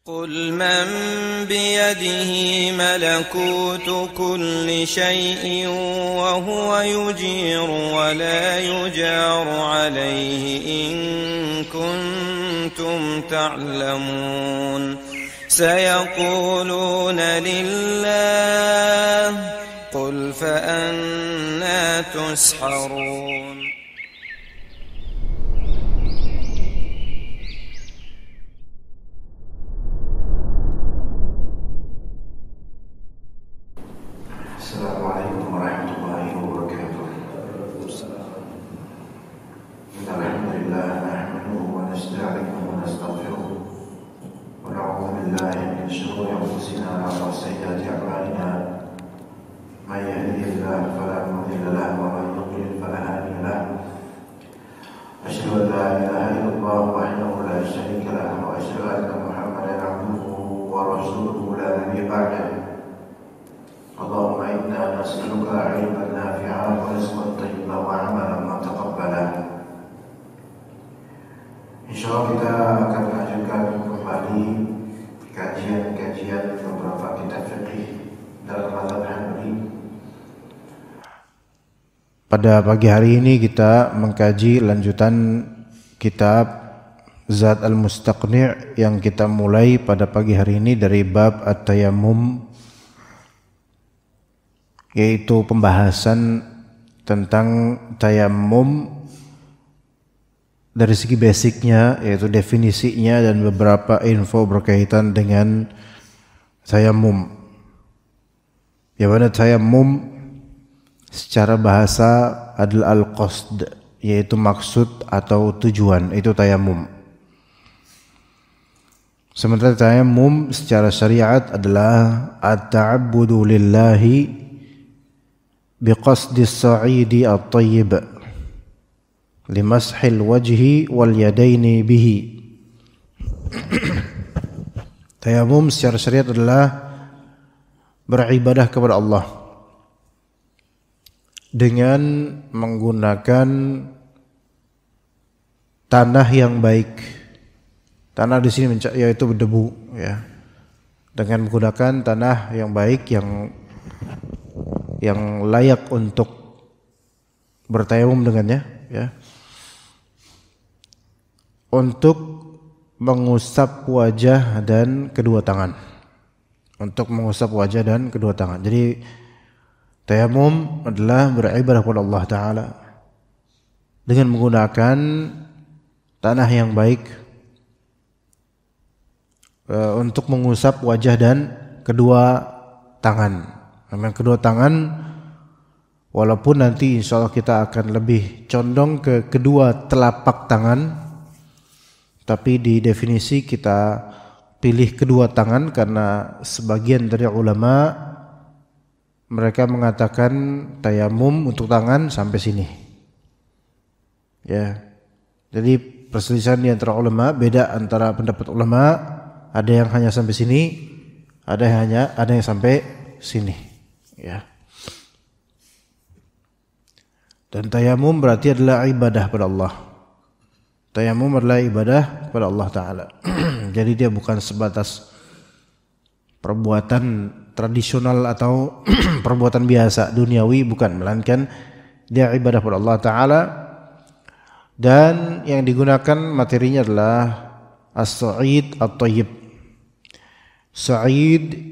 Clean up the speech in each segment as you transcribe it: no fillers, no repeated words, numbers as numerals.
قل من بيده ملكوت كل شيء وهو يجير ولا يجار عليه إن كنتم تعلمون سيقولون لله قل فأنى تسحرون Assalamualaikum warahmatullahi wabarakatuh. Alhamdulillah nahmaduhu wa nasta'inuhu wa nastaghfiruh wa na'udzu billahi min shururi anfusina wa sayyiati a'malina. May yahdihillahu fala mudilla lahu wa may yudlil fala hadiya lahu. Asyhadu an la ilaha illallah wahdahu la syarika lahu wa asyhadu anna Muhammadan 'abduhu wa rasuluhu la nabiyya ba'dahu. Allahumma inna nas'aluka 'ilman nafi'an wa rizqan thayyiban wa 'amalan mutaqabbalan. Insyaallah kita akan lanjutkan kembali kajian beberapa kitab fikih dalam mazhab Hanafi. Pada pagi hari ini kita mengkaji lanjutan kitab Zad al-Mustaqni' yang kita mulai pada pagi hari ini dari bab at-tayammum, yaitu pembahasan tentang tayammum dari segi basicnya, yaitu definisinya dan beberapa info berkaitan dengan tayammum. Yang mana tayammum secara bahasa adalah al-qasd, yaitu maksud atau tujuan, itu tayammum. Sementara tayammum secara syariat adalah at-ta'abbudu lillahi biqasdi as-sa'idi at-tayyib limashil wajhi wal yadaini bihi. Tayammum secara syariat adalah beribadah kepada Allah dengan menggunakan tanah yang baik. Tanah di sini yaitu berdebu, ya. Dengan menggunakan tanah yang baik yang layak untuk bertayamum dengannya, ya. Untuk mengusap wajah dan kedua tangan. Untuk mengusap wajah dan kedua tangan. Jadi tayamum adalah beribadah kepada Allah Ta'ala dengan menggunakan tanah yang baik untuk mengusap wajah dan kedua tangan. Memang kedua tangan, walaupun nanti insya Allah kita akan lebih condong ke kedua telapak tangan, tapi di definisi kita pilih kedua tangan karena sebagian dari ulama mereka mengatakan tayamum untuk tangan sampai sini. Ya. Jadi perselisihan di antara ulama, beda antara pendapat ulama, ada yang hanya sampai sini, ada yang sampai sini. Ya. Dan tayamum berarti adalah ibadah pada Allah. Tayamum adalah ibadah kepada Allah Ta'ala. Jadi dia bukan sebatas perbuatan tradisional atau perbuatan biasa duniawi, bukan, melainkan dia ibadah kepada Allah Ta'ala. Dan yang digunakan materinya adalah as-sa'id at-tayyib. Sa'id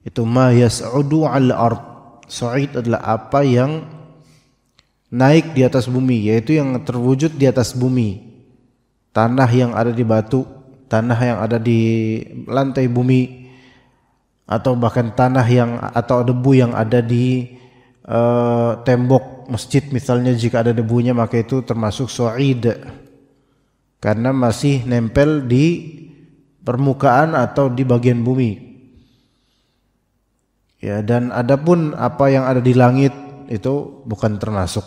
itu ma yas'udu 'al ard. Sa'id adalah apa yang naik di atas bumi, yaitu yang terwujud di atas bumi. Tanah yang ada di batu, tanah yang ada di lantai bumi, atau bahkan tanah atau debu yang ada di tembok masjid misalnya, jika ada debunya maka itu termasuk sa'id. Karena masih nempel di permukaan atau di bagian bumi. Ya, dan adapun apa yang ada di langit itu bukan termasuk.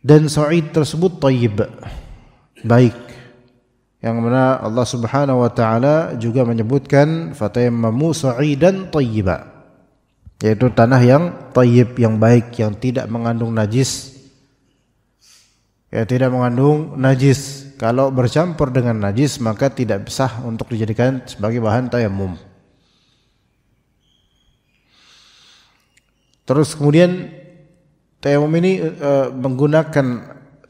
Dan sa'id tersebut thayyib, baik. Yang mana Allah Subhanahu wa taala juga menyebutkan fatayammamu sa'idan thayyiba, yaitu tanah yang thayyib, yang baik, yang tidak mengandung najis. Ya, tidak mengandung najis. kalau bercampur dengan najis maka tidak sah untuk dijadikan sebagai bahan tayamum. Terus kemudian tayamum ini menggunakan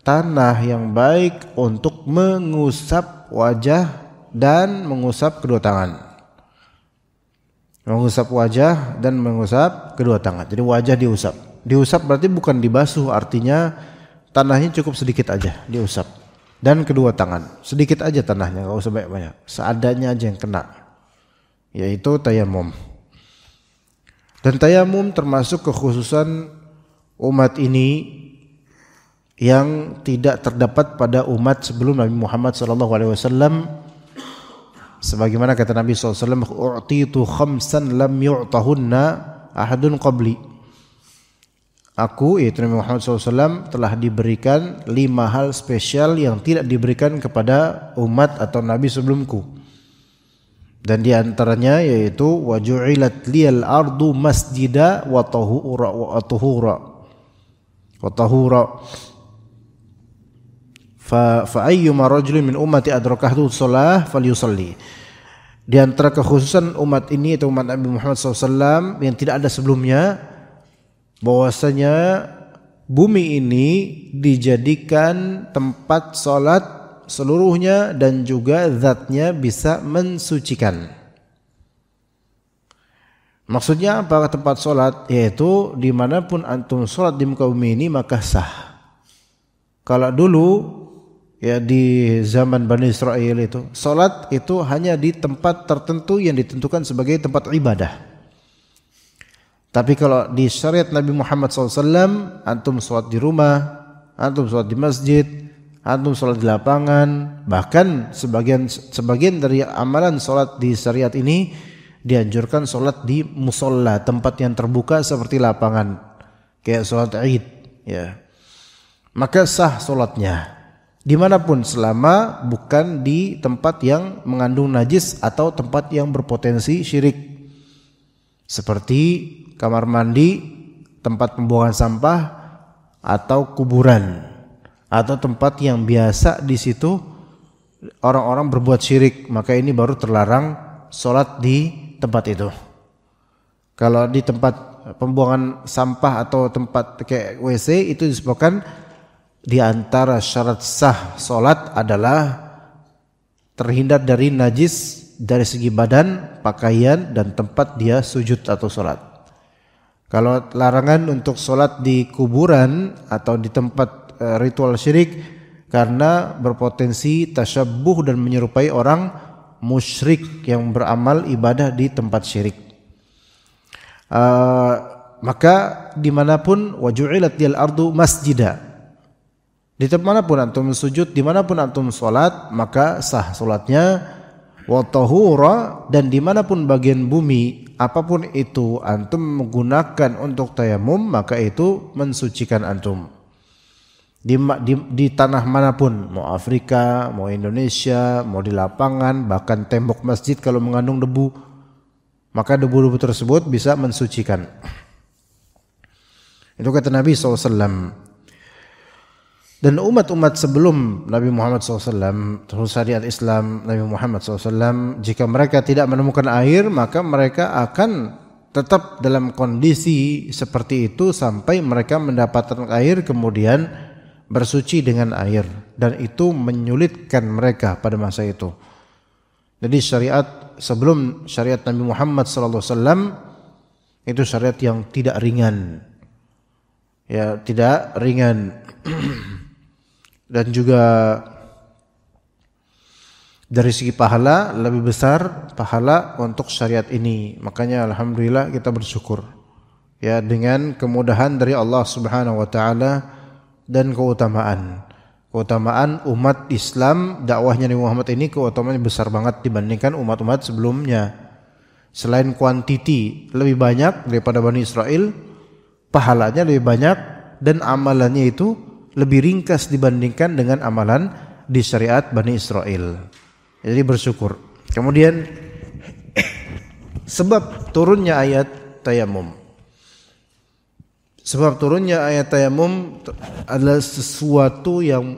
tanah yang baik untuk mengusap wajah dan mengusap kedua tangan. Mengusap wajah dan mengusap kedua tangan. Jadi wajah diusap. Diusap berarti bukan dibasuh, artinya tanahnya cukup sedikit aja diusap. Dan kedua tangan, sedikit aja tanahnya, enggak usah banyak-banyak. Seadanya aja yang kena. Yaitu tayamum. Dan tayamum termasuk kekhususan umat ini yang tidak terdapat pada umat sebelum Nabi Muhammad SAW. Sebagaimana kata Nabi SAW, "U'titu khamsan lam yu'tahunna ahadun qabli." Aku, yaitu Nabi Muhammad SAW, telah diberikan 5 hal spesial yang tidak diberikan kepada umat atau Nabi sebelumku. Dan di antaranya yaitu waju'ilat liyal ardu masjida wa tahura. Fa ayyuma rajulin min ummati adrakahtu shalah falyusalli. Di antara kekhususan umat ini atau umat Nabi Muhammad SAW yang tidak ada sebelumnya, bahwasanya bumi ini dijadikan tempat salat seluruhnya dan juga zatnya bisa mensucikan. Maksudnya apa tempat salat? Yaitu dimanapun antum salat di muka bumi ini maka sah. Kalau dulu ya di zaman Bani Israel itu salat itu hanya di tempat tertentu yang ditentukan sebagai tempat ibadah. Tapi kalau di syariat Nabi Muhammad SAW, antum salat di rumah, antum salat di masjid, antum salat di lapangan, bahkan sebagian dari amalan salat di syariat ini dianjurkan salat di musolla, tempat yang terbuka seperti lapangan, kayak salat Id, ya. Maka sah salatnya dimanapun selama bukan di tempat yang mengandung najis atau tempat yang berpotensi syirik, seperti kamar mandi, tempat pembuangan sampah, atau kuburan, atau tempat yang biasa di situ orang-orang berbuat syirik, maka ini baru terlarang sholat di tempat itu. Kalau di tempat pembuangan sampah atau tempat kayak WC itu disebutkan di antara syarat sah sholat adalah terhindar dari najis dari segi badan, pakaian, dan tempat dia sujud atau sholat. Kalau larangan untuk sholat di kuburan atau di tempat ritual syirik karena berpotensi tasyabbuh dan menyerupai orang musyrik yang beramal ibadah di tempat syirik. Maka dimanapun waju'ilat liyal ardu masjida, di tempat manapun antum sujud, dimanapun antum sholat maka sah sholatnya. Wa tahura, dan dimanapun bagian bumi apapun itu antum menggunakan untuk tayamum maka itu mensucikan antum. Di tanah manapun, mau Afrika, mau Indonesia, mau di lapangan, bahkan tembok masjid kalau mengandung debu, maka debu-debu tersebut bisa mensucikan. Itu kata Nabi SAW. Dan umat-umat sebelum Nabi Muhammad SAW, terus syariat Islam Nabi Muhammad SAW, jika mereka tidak menemukan air, maka mereka akan tetap dalam kondisi seperti itu sampai mereka mendapatkan air, kemudian bersuci dengan air. Dan itu menyulitkan mereka pada masa itu. Jadi syariat sebelum syariat Nabi Muhammad SAW itu syariat yang tidak ringan. Ya, tidak ringan. Dan juga dari segi pahala lebih besar pahala untuk syariat ini. Makanya alhamdulillah kita bersyukur ya dengan kemudahan dari Allah Subhanahu wa taala dan keutamaan umat Islam, dakwahnya Nabi Muhammad ini keutamaannya besar banget dibandingkan umat-umat sebelumnya. Selain kuantiti lebih banyak daripada Bani Israel, pahalanya lebih banyak dan amalannya itu lebih ringkas dibandingkan dengan amalan di syariat Bani Israel. Jadi bersyukur. Kemudian sebab turunnya ayat tayamum. Sebab turunnya ayat tayamum adalah sesuatu yang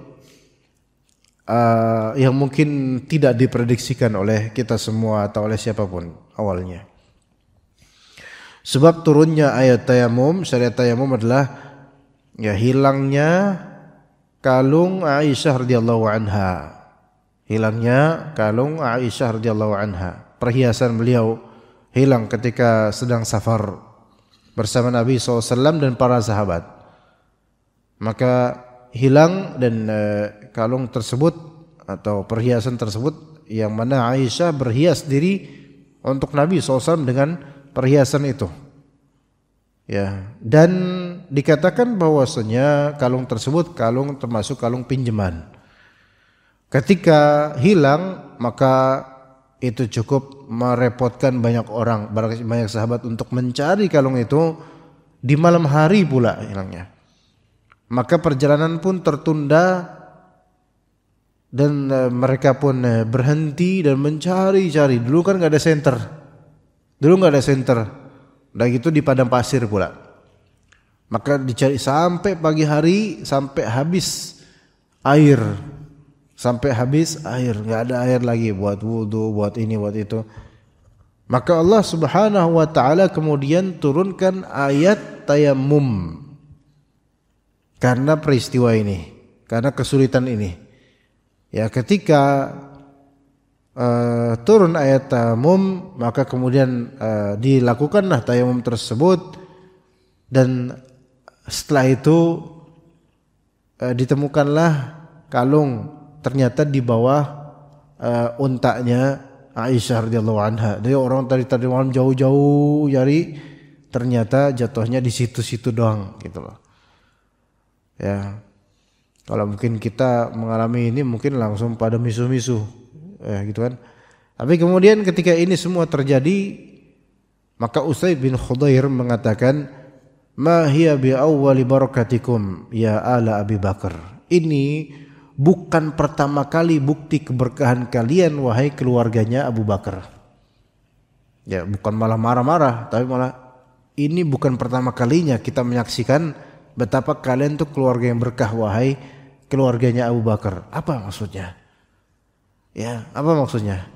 yang mungkin tidak diprediksikan oleh kita semua atau oleh siapapun awalnya. Sebab turunnya ayat tayamum, syariat tayamum adalah ya hilangnya kalung Aisyah radhiyallahu anha. Hilangnya kalung Aisyah radhiyallahu anha. Perhiasan beliau hilang ketika sedang safar bersama Nabi SAW dan para sahabat. Maka hilang dan kalung tersebut atau perhiasan tersebut yang mana Aisyah berhias diri untuk Nabi SAW dengan perhiasan itu. Ya, dan dikatakan bahwasanya kalung tersebut termasuk kalung pinjaman. Ketika hilang maka itu cukup merepotkan banyak orang, banyak sahabat untuk mencari kalung itu di malam hari pula hilangnya. Maka perjalanan pun tertunda dan mereka pun berhenti dan mencari-cari. Dulu kan nggak ada senter. Udah gitu di padang pasir pula. Maka dicari sampai pagi hari, sampai habis air. Nggak ada air lagi buat wudu, buat ini, buat itu. Maka Allah Subhanahu wa taala kemudian turunkan ayat tayamum. Karena peristiwa ini, karena kesulitan ini. Ya, ketika turun ayat tayamum, maka kemudian dilakukanlah tayamum tersebut, dan setelah itu ditemukanlah kalung ternyata di bawah untanya Aisyah radhiyallahu anha. Dia orang tadi malam jauh-jauh cari, ternyata jatuhnya di situ-situ doang gitu loh. Ya, kalau mungkin kita mengalami ini mungkin langsung pada misuh-misuh. Gitu kan. Tapi kemudian ketika ini semua terjadi, maka Usaid bin Khudair mengatakan, "Ma hiya bi awwali barakatikum ya ala Abi Bakar." Ini bukan pertama kali bukti keberkahan kalian wahai keluarganya Abu Bakar. Ya, bukan malah marah-marah, tapi malah ini bukan pertama kalinya kita menyaksikan betapa kalian tuh keluarga yang berkah wahai keluarganya Abu Bakar. Apa maksudnya? Ya, apa maksudnya?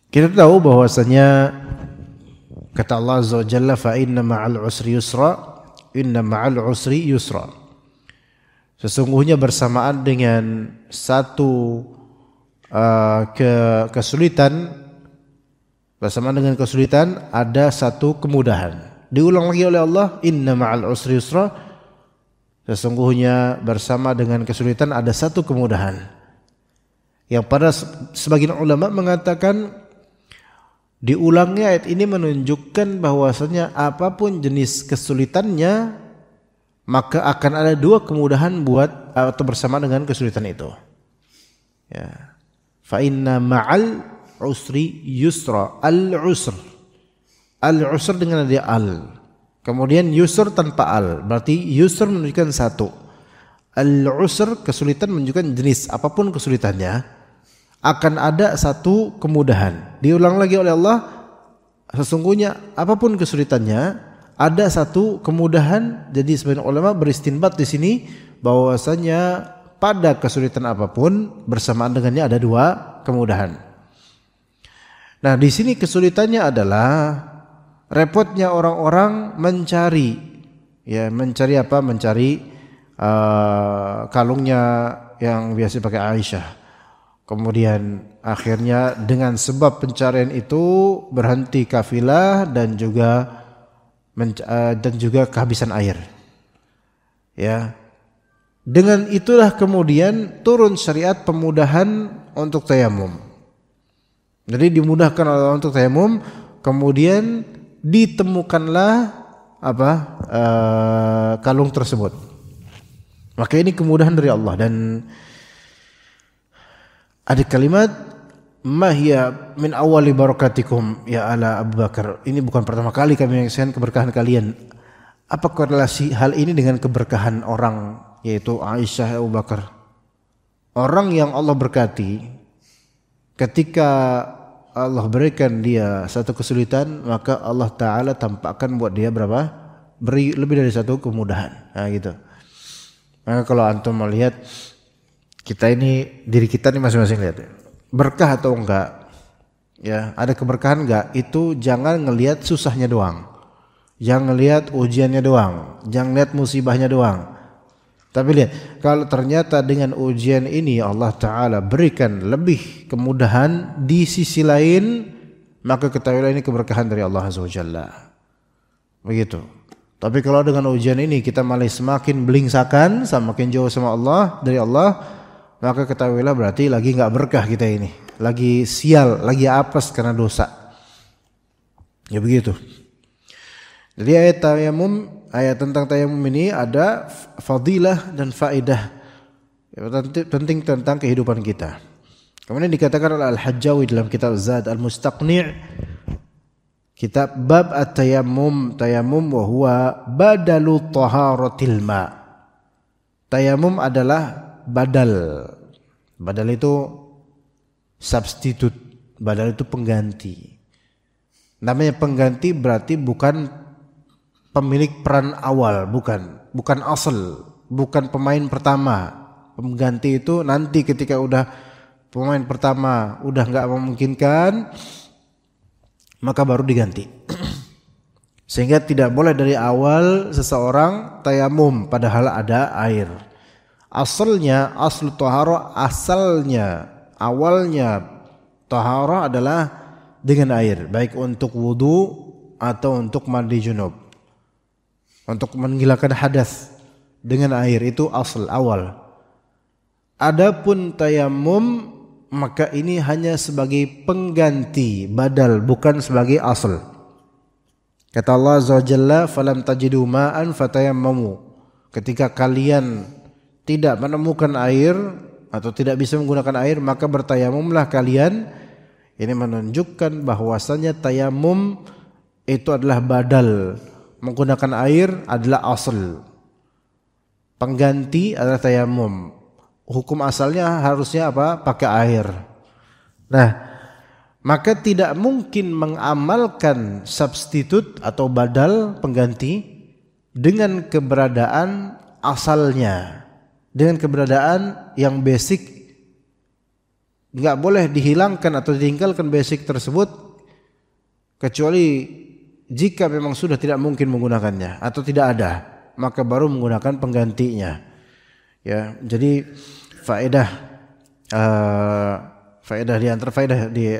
Kita tahu bahwasanya kata Allah Azza wa Jalla, fa inna ma'al usri yusra, inna ma'al usri yusra. Sesungguhnya bersamaan dengan satu kesulitan, bersamaan dengan kesulitan ada satu kemudahan. Diulang lagi oleh Allah, inna ma'al usri yusra. Sesungguhnya bersama dengan kesulitan ada satu kemudahan. Yang pada sebagian ulama mengatakan diulangnya ayat ini menunjukkan bahwasanya apapun jenis kesulitannya maka akan ada dua kemudahan buat atau bersama dengan kesulitan itu. Ya. Fa inna ma'al usri yusra. Al-usr dengan dia al. Kemudian yusr tanpa al, berarti yusr menunjukkan satu. Al-usr kesulitan menunjukkan jenis apapun kesulitannya akan ada satu kemudahan. Diulang lagi oleh Allah, sesungguhnya apapun kesulitannya ada satu kemudahan. Jadi sebagian ulama beristinbat di sini bahwasanya pada kesulitan apapun bersamaan dengannya ada dua kemudahan. Nah, di sini kesulitannya adalah repotnya orang-orang mencari apa? Mencari kalungnya yang biasa pakai Aisyah. Kemudian akhirnya dengan sebab pencarian itu berhenti kafilah dan juga kehabisan air. Ya. Dengan itulah kemudian turun syariat pemudahan untuk tayamum. Jadi dimudahkan oleh Allah untuk tayamum, kemudian ditemukanlah kalung tersebut. Maka ini kemudahan dari Allah. Dan ada kalimat mahya min awali barakatikum ya ala Abu Bakar. Ini bukan pertama kali kami menyaksikan keberkahan kalian. Apa korelasi hal ini dengan keberkahan orang, yaitu Aisyah, Abu Bakar? Orang yang Allah berkati, ketika Allah berikan dia satu kesulitan, maka Allah Ta'ala tampakkan buat dia beri lebih dari satu kemudahan. Nah, gitu. Maka kalau antum melihat kita ini, diri kita ini masing-masing lihat ya. Berkah atau enggak, ya ada keberkahan enggak, itu jangan ngelihat susahnya doang, jangan ngelihat ujiannya doang, jangan lihat musibahnya doang. Tapi lihat, kalau ternyata dengan ujian ini Allah Ta'ala berikan lebih kemudahan di sisi lain, maka ketahuilah ini keberkahan dari Allah Azza wa Jalla. Begitu. Tapi kalau dengan ujian ini kita malah semakin belingsakan, semakin jauh sama Allah, dari Allah, maka ketahuilah berarti lagi enggak berkah kita ini, lagi sial, lagi apes karena dosa. Ya begitu. Jadi ayat tayamum, ayat tentang tayamum ini ada fadilah dan faedah penting tentang kehidupan kita. Kemudian dikatakan oleh Al-Hajjawi dalam kitab Zad Al-Mustaqni', kitab bab at-tayammum, tayamum wa huwa badalu taharatil ma. Tayamum adalah badal. Badal itu substitute, badal itu pengganti. Namanya pengganti berarti bukan pemilik peran awal, bukan asal, bukan pemain pertama. Pengganti itu nanti ketika udah pemain pertama udah enggak memungkinkan, maka baru diganti. Sehingga tidak boleh dari awal seseorang tayamum padahal ada air. Asalnya, aslu taharah, asalnya, awalnya taharah adalah dengan air, baik untuk wudu atau untuk mandi junub. Untuk menghilangkan hadas dengan air, itu asal, awal. Adapun tayamum, maka ini hanya sebagai pengganti, badal, bukan sebagai asal. Kata Allah Azza wa Jalla, "Falam tajidu ma'an fatayammamu." Ketika kalian tidak menemukan air atau tidak bisa menggunakan air, maka bertayamumlah kalian. Ini menunjukkan bahwasanya tayamum itu adalah badal, menggunakan air adalah asal. Pengganti adalah tayamum. Hukum asalnya harusnya apa? Pakai air. Nah, maka tidak mungkin mengamalkan substitut atau badal pengganti dengan keberadaan asalnya, dengan keberadaan yang basic. Enggak boleh dihilangkan atau ditinggalkan basic tersebut kecuali jika memang sudah tidak mungkin menggunakannya atau tidak ada, maka baru menggunakan penggantinya. Ya, jadi faedah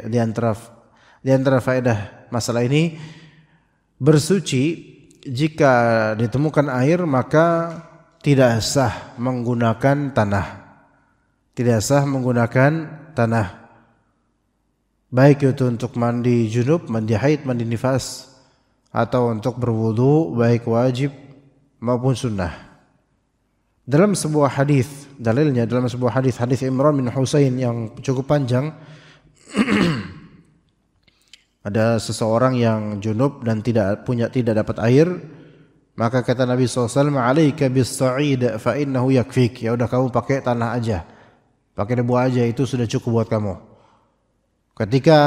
di antara faedah masalah ini, bersuci jika ditemukan air maka tidak sah menggunakan tanah. Tidak sah menggunakan tanah. Baik itu untuk mandi junub, mandi haid, mandi nifas, atau untuk berwudu, baik wajib maupun sunnah. Dalam sebuah hadis, dalilnya dalam sebuah hadis Imran bin Husain yang cukup panjang, ada seseorang yang junub dan tidak dapat air, maka kata Nabi SAW, "Alaika bis-sa'id fa innahu yakfik." Ya udah, kamu pakai tanah aja, pakai debu aja, itu sudah cukup buat kamu. Ketika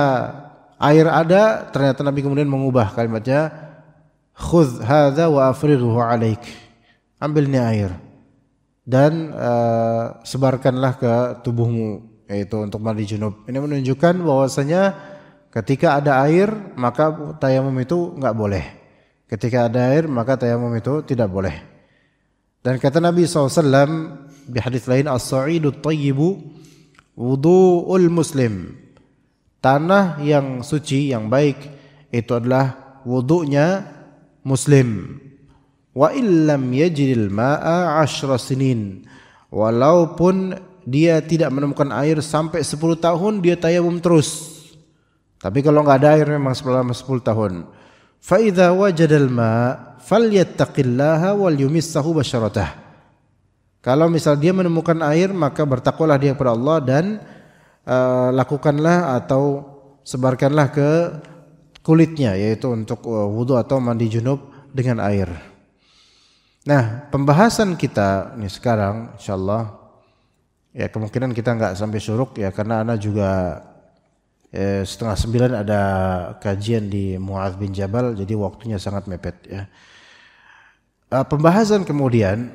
air ada, ternyata Nabi kemudian mengubah kalimatnya, "Khudh hadza wa afrighu 'alaik." Ambil ini air dan sebarkanlah ke tubuhmu, yaitu untuk mandi junub. Ini menunjukkan bahwasanya ketika ada air maka tayamum itu enggak boleh. Ketika ada air maka tayamum itu tidak boleh. Dan kata Nabi SAW di hadis lain, "As-sa'idut thayyibu wudu'ul muslim." Tanah yang suci, yang baik, itu adalah wudu'nya muslim. Wa illam yajidil ma'a 10 sinin. Walaupun dia tidak menemukan air sampai 10 tahun, dia tayamum terus. Tapi kalau enggak ada air memang selama 10 tahun. Fa idza wajadal ma' falyattaqillaha wal yumissahu basyaratah. Kalau misal dia menemukan air, maka bertakwalah dia kepada Allah dan lakukanlah atau sebarkanlah ke kulitnya, yaitu untuk wudu atau mandi junub dengan air. Nah, pembahasan kita ini sekarang insyaallah, ya kemungkinan kita enggak sampai syuruk ya, karena ana juga 8:30 ada kajian di Mu'adz bin Jabal, jadi waktunya sangat mepet ya. Pembahasan kemudian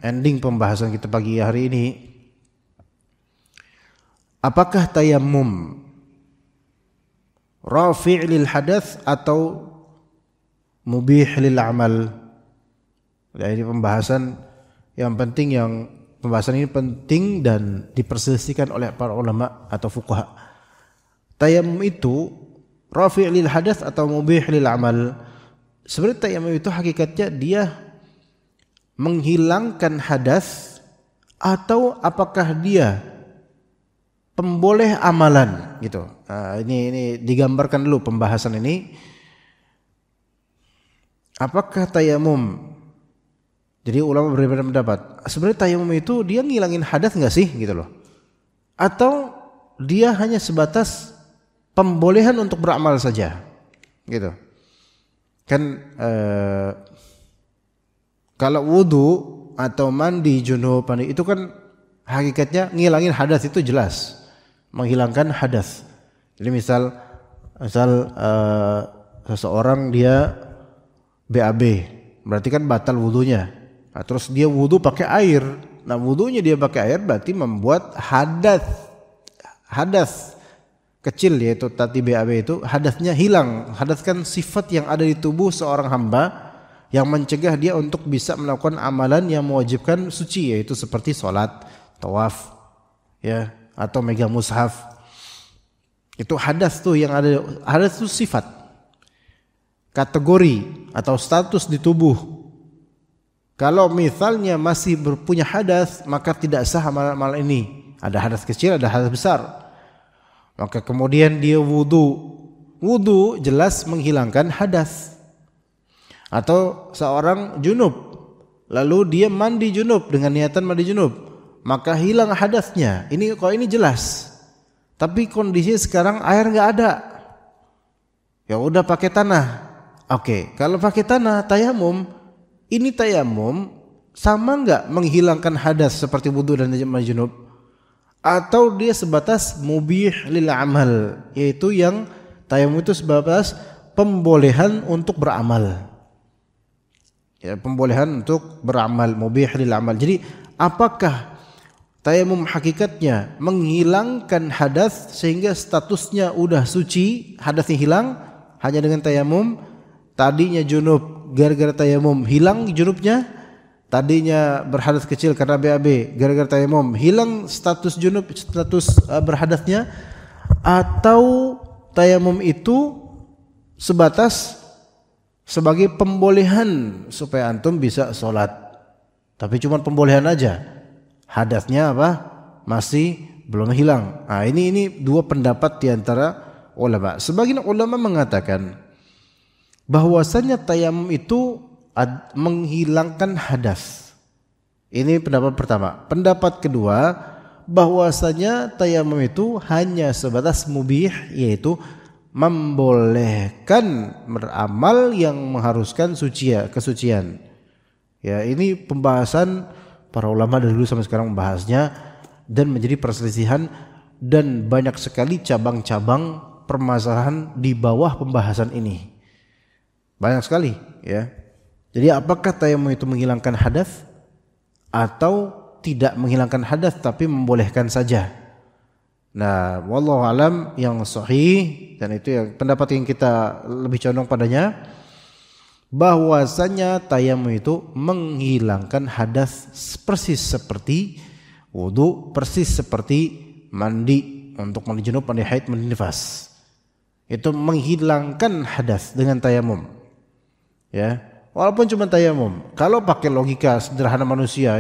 ending pembahasan kita pagi hari ini, apakah tayammum rafi' lil hadath atau mubih lil amal? Ya, ini pembahasan yang penting, pembahasan ini penting dan diperselisihkan oleh para ulama atau fuqaha. Tayammum itu rafi' lil hadath atau mubih lil amal? Sebenarnya tayammum itu hakikatnya dia menghilangkan hadas atau apakah dia pemboleh amalan gitu. Nah, ini digambarkan dulu pembahasan ini. Apakah tayamum? Jadi ulama berbeda pendapat. Sebenarnya tayamum itu dia ngilangin hadas nggak sih gitu loh? Atau dia hanya sebatas pembolehan untuk beramal saja, gitu? Kan kalau wudu atau mandi junub itu kan hakikatnya ngilangin hadas, itu jelas menghilangkan hadas. Jadi misal seseorang dia BAB, berarti kan batal wudunya. Nah, terus dia wudu pakai air. Nah, wudunya dia pakai air berarti membuat hadas kecil, yaitu tadi BAB itu hadasnya hilang. Hadas kan sifat yang ada di tubuh seorang hamba yang mencegah dia untuk bisa melakukan amalan yang mewajibkan suci, yaitu seperti sholat, tawaf, ya, atau megang mushaf. Itu hadas tuh yang ada. Hadas itu sifat, kategori atau status di tubuh. Kalau misalnya masih berpunya hadas, maka tidak sah amal ini. Ada hadas kecil, ada hadas besar. Maka kemudian dia wudu jelas menghilangkan hadas. Atau seorang junub, lalu dia mandi junub dengan niatan mandi junub, maka hilang hadasnya. Ini jelas. Tapi kondisinya sekarang air nggak ada, ya udah pakai tanah. Oke, kalau pakai tanah tayamum, ini tayamum sama nggak menghilangkan hadas seperti wudu dan mandi junub? Atau dia sebatas mubih lil amal, yaitu yang tayamum itu sebatas pembolehan untuk beramal. Ya, pembolehan untuk beramal, mubih lil amal. Jadi apakah tayamum hakikatnya menghilangkan hadas sehingga statusnya udah suci, hadasnya hilang hanya dengan tayamum? Tadinya junub, gara-gara tayamum hilang junubnya. Tadinya berhadas kecil karena BAB, gara-gara tayamum hilang status junub, status berhadasnya. Atau tayamum itu sebatas sebagai pembolehan supaya antum bisa sholat, tapi cuma pembolehan aja, hadasnya masih belum hilang. Nah, ini dua pendapat di antara ulama. Sebagian ulama mengatakan bahwasanya tayamum itu menghilangkan hadas. Ini pendapat pertama. Pendapat kedua, bahwasanya tayamum itu hanya sebatas mubih, yaitu membolehkan beramal yang mengharuskan kesucian. Ya, ini pembahasan para ulama dari dulu sampai sekarang membahasnya dan menjadi perselisihan, dan banyak sekali cabang-cabang permasalahan di bawah pembahasan ini. Banyak sekali, ya. Jadi apakah tayamum itu menghilangkan hadas atau tidak menghilangkan hadas tapi membolehkan saja? Nah, wallahu alam, yang sahih dan itu yang pendapat yang kita lebih condong padanya, bahwasanya tayamum itu menghilangkan hadas persis seperti wudu, persis seperti mandi untuk mandi junub, mandi haid, mandi nifas. Itu menghilangkan hadas dengan tayamum. Ya. Walaupun cuma tayamum, kalau pakai logika sederhana manusia,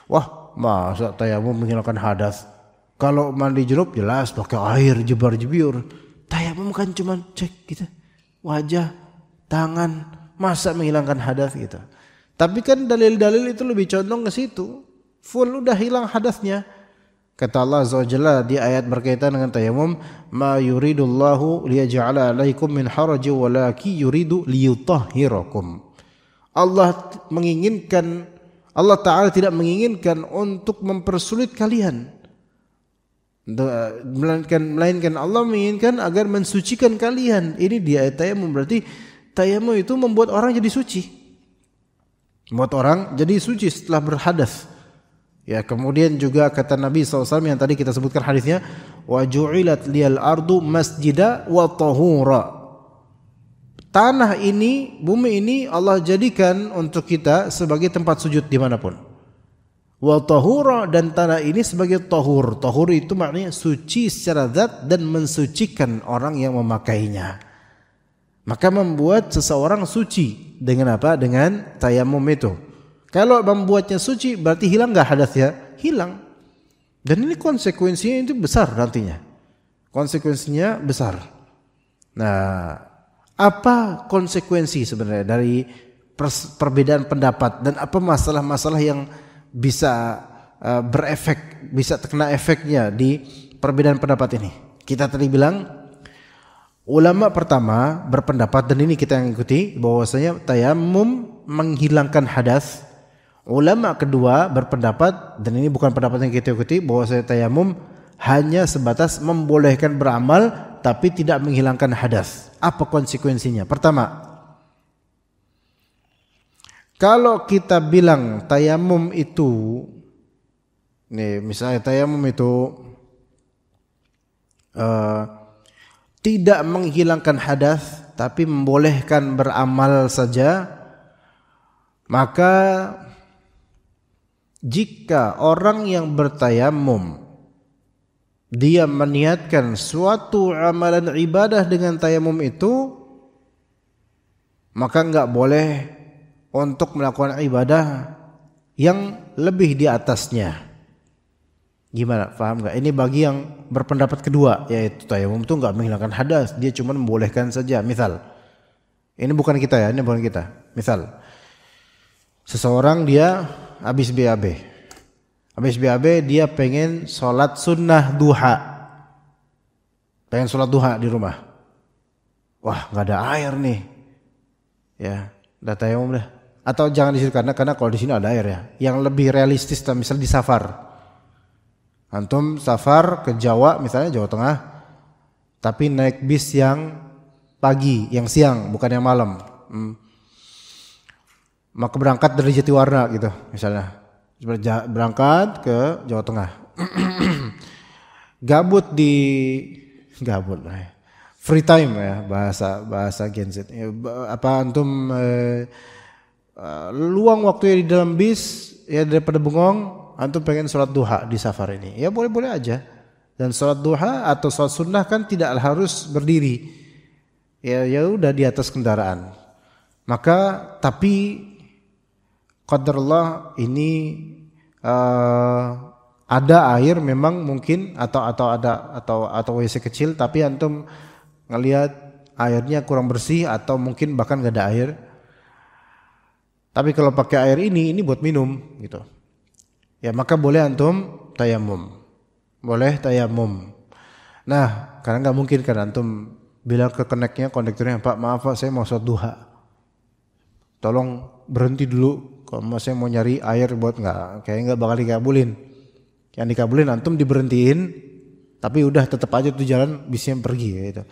wah masa tayamum menghilangkan hadas? Kalau mandi junub jelas pakai air jebar-jebur. Tayamum kan cuma cek gitu, wajah, tangan, masa menghilangkan hadas gitu. Tapi kan dalil-dalil itu lebih condong ke situ. Full udah hilang hadasnya. Kata Allah Azza wa Jalla di ayat berkaitan dengan tayamum, ma yuridullahu liyaj'ala 'alaikum min harajin walaki yuridu liyutahhirakum. Allah Ta'ala tidak menginginkan untuk mempersulit kalian, melainkan Allah menginginkan agar mensucikan kalian. Ini di ayat tayamum, berarti tayamum itu membuat orang jadi suci. Membuat orang jadi suci setelah berhadas. Ya, kemudian juga kata Nabi SAW yang tadi kita sebutkan hadisnya, wa ju'ilat liyal ardu masjida wa tahura. Tanah ini, bumi ini Allah jadikan untuk kita sebagai tempat sujud dimanapun. Wa tahura, dan tanah ini sebagai tahur. Tahur itu maknanya suci secara zat dan mensucikan orang yang memakainya. Maka membuat seseorang suci dengan apa? Dengan tayamum itu. Kalau membuatnya suci berarti hilang enggak hadasnya? Hilang. Dan ini konsekuensinya itu besar nantinya. Konsekuensinya besar. Nah, apa konsekuensi sebenarnya dari perbedaan pendapat dan apa masalah-masalah yang bisa berefek, bisa terkena efeknya di perbedaan pendapat ini? Kita tadi bilang ulama pertama berpendapat, dan ini kita yang ikuti, bahwasanya tayamum menghilangkan hadas. Ulama kedua berpendapat, dan ini bukan pendapat yang kita ikuti, bahwasanya tayamum hanya sebatas membolehkan beramal tapi tidak menghilangkan hadas. Apa konsekuensinya? Pertama, kalau kita bilang tayamum itu, nih misalnya tayamum itu tidak menghilangkan hadas tapi membolehkan beramal saja, maka jika orang yang bertayamum dia meniatkan suatu amalan ibadah dengan tayamum itu, maka enggak boleh untuk melakukan ibadah yang lebih di atasnya. Gimana? Paham enggak? Ini bagi yang berpendapat kedua, yaitu tayamum itu enggak menghilangkan hadas, dia cuma membolehkan saja. Misal, ini bukan kita ya, ini bukan kita. Misal, seseorang dia habis BAB. Habis BAB dia pengen sholat sunnah duha. Pengen sholat duha di rumah. Wah, nggak ada air nih. Ya, udah tayamum dah. Atau jangan di situ karena kalau di sini ada air ya. Yang lebih realistis, misalnya di safar. Antum safar ke Jawa, misalnya Jawa Tengah, tapi naik bis yang pagi, yang siang, bukan yang malam. Maka berangkat dari Jatiwarna gitu, misalnya. Berangkat ke Jawa Tengah. Gabut free time ya, bahasa Gen Z. Apa antum luang waktu di dalam bis ya, daripada bengong, antum pengen sholat duha di safar ini, ya boleh-boleh aja. Dan sholat duha atau sholat sunnah kan tidak harus berdiri, ya udah di atas kendaraan. Maka tapi qadarullah ini ada air memang mungkin atau WC kecil, tapi antum ngelihat airnya kurang bersih atau mungkin bahkan enggak ada air. Tapi kalau pakai air ini buat minum gitu. Ya maka boleh antum tayamum. Boleh tayamum. Nah, karena enggak mungkin kan antum bilang ke kondekturnya, "Pak, maaf Pak, saya mau sholat duha. Tolong berhenti dulu, kalau saya mau nyari air buat," kayaknya enggak bakal dikabulin. Yang dikabulin antum diberhentiin, tapi udah tetap aja tuh jalan bisnya pergi gitu.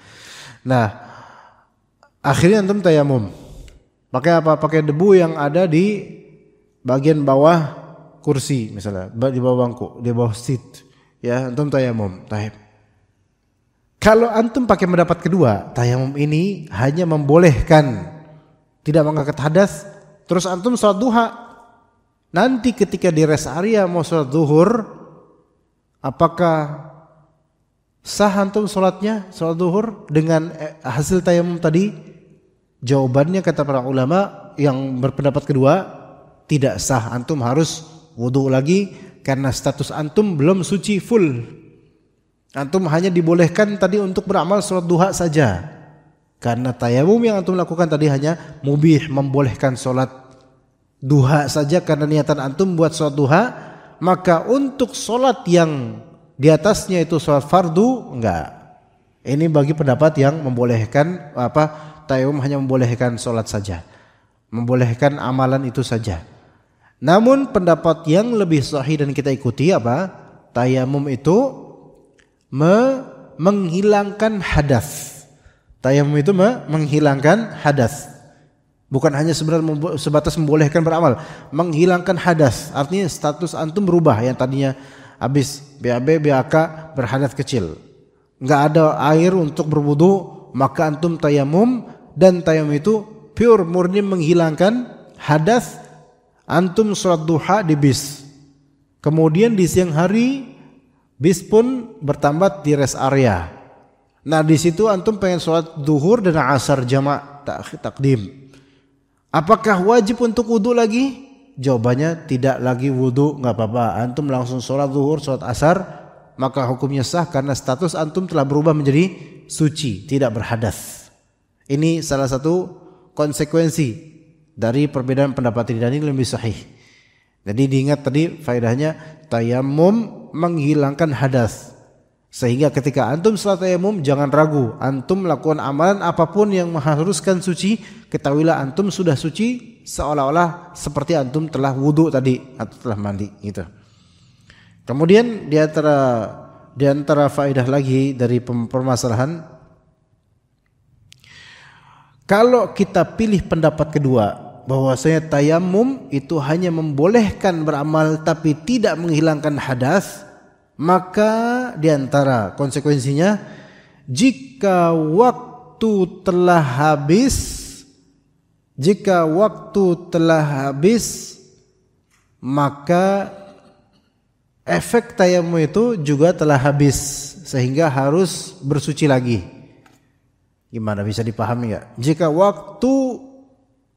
Nah, akhirnya antum tayamum. Pakai apa? Pakai debu yang ada di bagian bawah kursi misalnya, di bawah bangku, di bawah seat. Ya, antum tayamum. Kalau antum pakai pendapat kedua, tayamum ini hanya membolehkan, tidak mengangkat hadas, terus antum sholat duha. Nanti ketika di rest area mau sholat zuhur, apakah sah antum sholatnya, sholat zuhur dengan hasil tayamum tadi? Jawabannya kata para ulama yang berpendapat kedua, tidak sah. Antum harus wudu lagi karena status antum belum suci full. Antum hanya dibolehkan tadi untuk beramal sholat duha saja. Karena tayamum yang antum lakukan tadi hanya mubih, membolehkan sholat duha saja karena niatan antum buat sholat duha. Maka untuk sholat yang di atasnya itu sholat fardu, enggak. Ini bagi pendapat yang membolehkan tayamum hanya membolehkan sholat saja, membolehkan amalan itu saja. Namun pendapat yang lebih sahih dan kita ikuti tayamum itu menghilangkan hadas. Tayamum itu menghilangkan hadas. Bukan hanya sebatas membolehkan beramal, menghilangkan hadas. Artinya status antum berubah, yang tadinya habis BAB, BAK berhadas kecil, nggak ada air untuk berwudu, maka antum tayamum, dan tayamum itu pure murni menghilangkan hadas. Antum sholat duha di bis, kemudian di siang hari bis pun bertambat di rest area. Nah di situ antum pengen sholat duhur dan asar jamak takdim. Apakah wajib untuk wudu lagi? Jawabannya tidak lagi wudu, nggak apa-apa. Antum langsung sholat duhur, sholat asar, maka hukumnya sah karena status antum telah berubah menjadi suci, tidak berhadas. Ini salah satu konsekuensi dari perbedaan pendapat ini, dan ini lebih sahih. Jadi diingat tadi faedahnya tayamum menghilangkan hadas. Sehingga ketika antum salat tayamum jangan ragu, antum melakukan amalan apapun yang mengharuskan suci, ketahuilah antum sudah suci seolah-olah seperti antum telah wudu tadi atau telah mandi gitu. Kemudian di antara faedah lagi dari permasalahan, kalau kita pilih pendapat kedua bahwasanya tayamum itu hanya membolehkan beramal tapi tidak menghilangkan hadas, maka di antara konsekuensinya jika waktu telah habis maka efek tayamum itu juga telah habis sehingga harus bersuci lagi. Gimana, bisa dipahami nggak? Jika waktu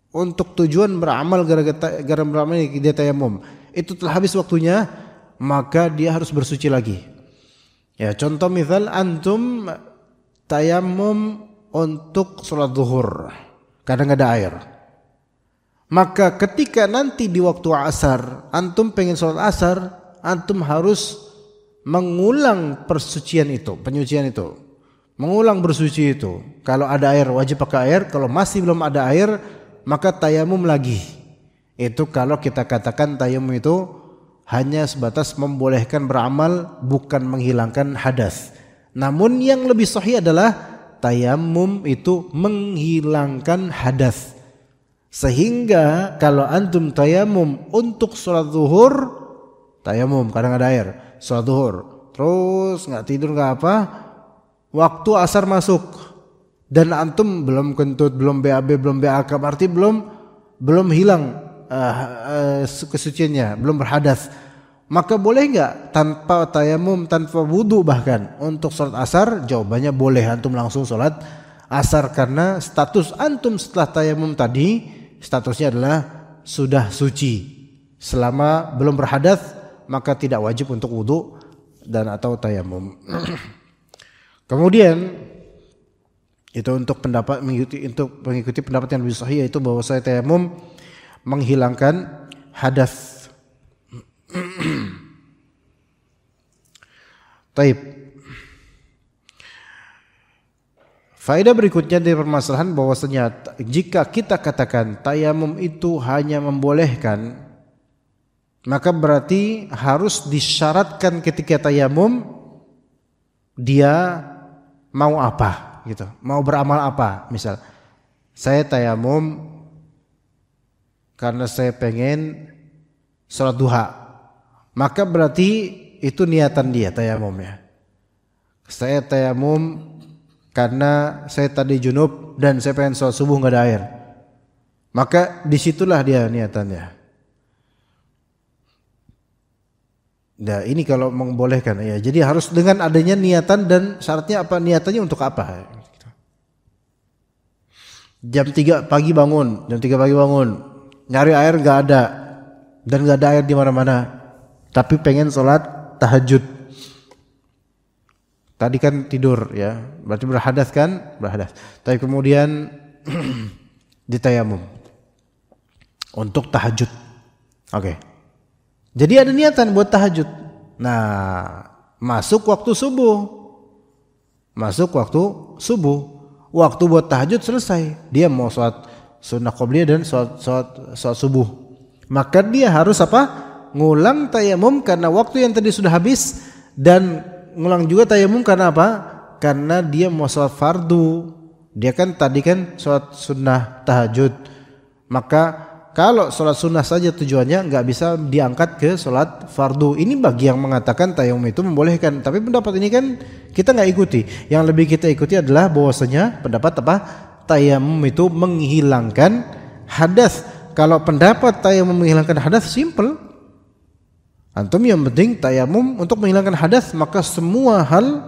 untuk tujuan beramal gara-gara beramal dia tayamum itu telah habis waktunya, maka dia harus bersuci lagi. Ya, contoh misal antum tayamum untuk sholat zuhur, kadang ada air. Maka ketika nanti di waktu asar antum pengen sholat asar, antum harus mengulang penyucian itu, mengulang bersuci itu. Kalau ada air wajib pakai air, kalau masih belum ada air maka tayamum lagi. Itu kalau kita katakan tayamum itu hanya sebatas membolehkan beramal, bukan menghilangkan hadas. Namun yang lebih sahih adalah tayamum itu menghilangkan hadas. Sehingga kalau antum tayamum untuk sholat zuhur, tayamum kadang ada air, sholat zuhur, terus nggak tidur nggak apa, waktu asar masuk dan antum belum kentut, belum BAB, belum BAK, berarti belum hilang kesuciannya, belum berhadas. Maka boleh nggak tanpa tayamum, tanpa wudu bahkan untuk sholat asar? Jawabannya boleh, antum langsung sholat asar karena status antum setelah tayamum tadi statusnya adalah sudah suci. Selama belum berhadas maka tidak wajib untuk wudu dan atau tayamum. Kemudian itu untuk mengikuti pendapat yang lebih sahih, yaitu bahwa saya tayamum menghilangkan hadas. Taib. Faedah berikutnya dari permasalahan bahwasanya jika kita katakan tayamum itu hanya membolehkan, maka berarti harus disyaratkan ketika tayamum dia mau apa gitu, mau beramal apa. Misal saya tayamum karena saya pengen sholat duha, maka berarti itu niatan dia tayamumnya. Saya tayamum karena saya tadi junub dan saya pengen sholat subuh nggak ada air, maka disitulah dia niatannya. Nah ini kalau membolehkan ya, jadi harus dengan adanya niatan, dan syaratnya apa, niatannya untuk apa. Jam 3 pagi bangun, nyari air nggak ada dan nggak ada air di mana-mana, tapi pengen sholat tahajud. Tadi kan tidur ya, berarti berhadas kan, berhadas. Tapi kemudian ditayamum untuk tahajud. Oke. Jadi ada niatan buat tahajud. Nah, masuk waktu subuh. Waktu buat tahajud selesai. Dia mau sholat sunnah qobliyah dan sholat subuh. Maka dia harus apa? Ngulang tayamum karena waktu yang tadi sudah habis, dan ngulang juga tayamum karena apa? Karena dia mau sholat fardu. Dia kan tadi kan sholat sunnah tahajud. Maka kalau sholat sunnah saja tujuannya nggak bisa diangkat ke sholat fardu. Ini bagi yang mengatakan tayamum itu membolehkan. Tapi pendapat ini kan kita nggak ikuti. Yang lebih kita ikuti adalah bahwasanya pendapat apa? Tayamum itu menghilangkan hadas. Kalau pendapat tayamum menghilangkan hadas simple. Antum yang penting tayamum untuk menghilangkan hadas, maka semua hal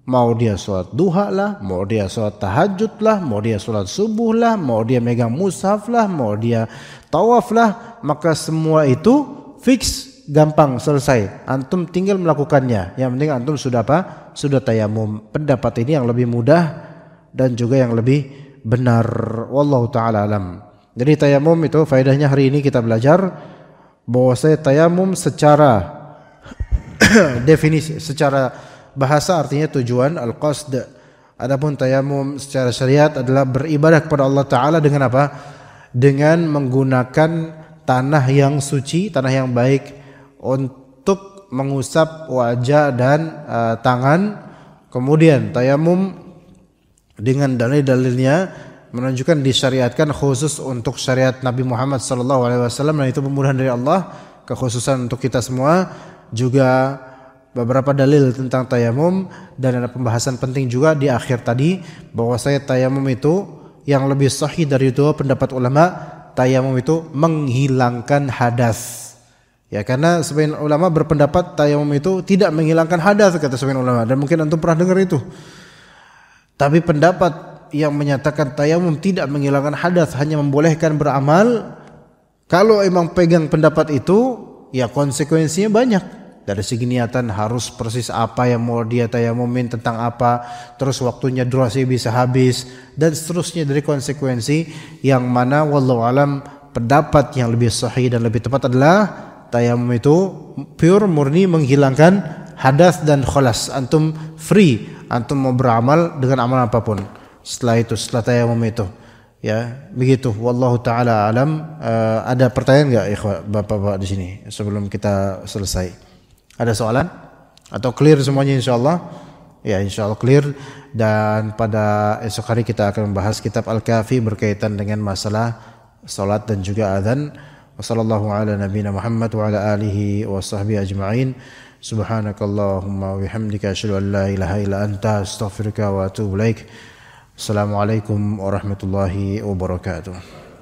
mau dia sholat duha lah, mau dia sholat tahajud lah, mau dia sholat subuh lah, mau dia megang mushaf lah, mau dia tawaf lah, maka semua itu fix, gampang, selesai. Antum tinggal melakukannya. Yang penting antum sudah apa? Sudah tayamum. Pendapat ini yang lebih mudah dan juga yang lebih benar. Wallahu ta'ala alam. Jadi tayamum itu faedahnya hari ini kita belajar bahwa tayamum secara definisi, secara bahasa artinya tujuan, al-qasd. Adapun tayamum secara syariat adalah beribadah kepada Allah Ta'ala dengan apa? Dengan menggunakan tanah yang suci, tanah yang baik untuk mengusap wajah dan tangan. Kemudian tayamum dengan dalil-dalilnya menunjukkan disyariatkan khusus untuk syariat Nabi Muhammad SAW, dan itu pemurahan dari Allah, kekhususan untuk kita semua. Juga beberapa dalil tentang tayamum, dan ada pembahasan penting juga di akhir tadi bahwa tayamum itu yang lebih sahih dari dua pendapat ulama, tayamum itu menghilangkan hadas. Ya, karena sebagian ulama berpendapat tayamum itu tidak menghilangkan hadas, kata sebagian ulama, dan mungkin antum pernah dengar itu. Tapi pendapat yang menyatakan tayamum tidak menghilangkan hadas, hanya membolehkan beramal, kalau emang pegang pendapat itu, ya konsekuensinya banyak. Dari segi niatan harus persis apa yang mau dia tayamumin, tentang apa, terus waktunya, durasi bisa habis, dan seterusnya dari konsekuensi, yang mana wallahu alam pendapat yang lebih sahih dan lebih tepat adalah tayamum itu pure, murni menghilangkan hadas dan kholas. Antum free, antum mau beramal dengan amal apapun setelah itu, setelah tayamum itu. Ya, begitu. Wallahu taala alam. Ada pertanyaan enggak ikhwah bapak-bapak di sini sebelum kita selesai? Ada soalan? Atau clear semuanya insyaallah? Ya, insyaallah clear. Dan pada esok hari kita akan membahas kitab Al-Kafi berkaitan dengan masalah salat dan juga azan. Wassallallahu ala nabiyina Muhammad wa ala alihi wa sahbihi ajma'in. Subhanakallahumma wa bihamdika asyhadu an la ilaha illa anta astaghfiruka wa atubu ilaik. Assalamualaikum warahmatullahi wabarakatuh.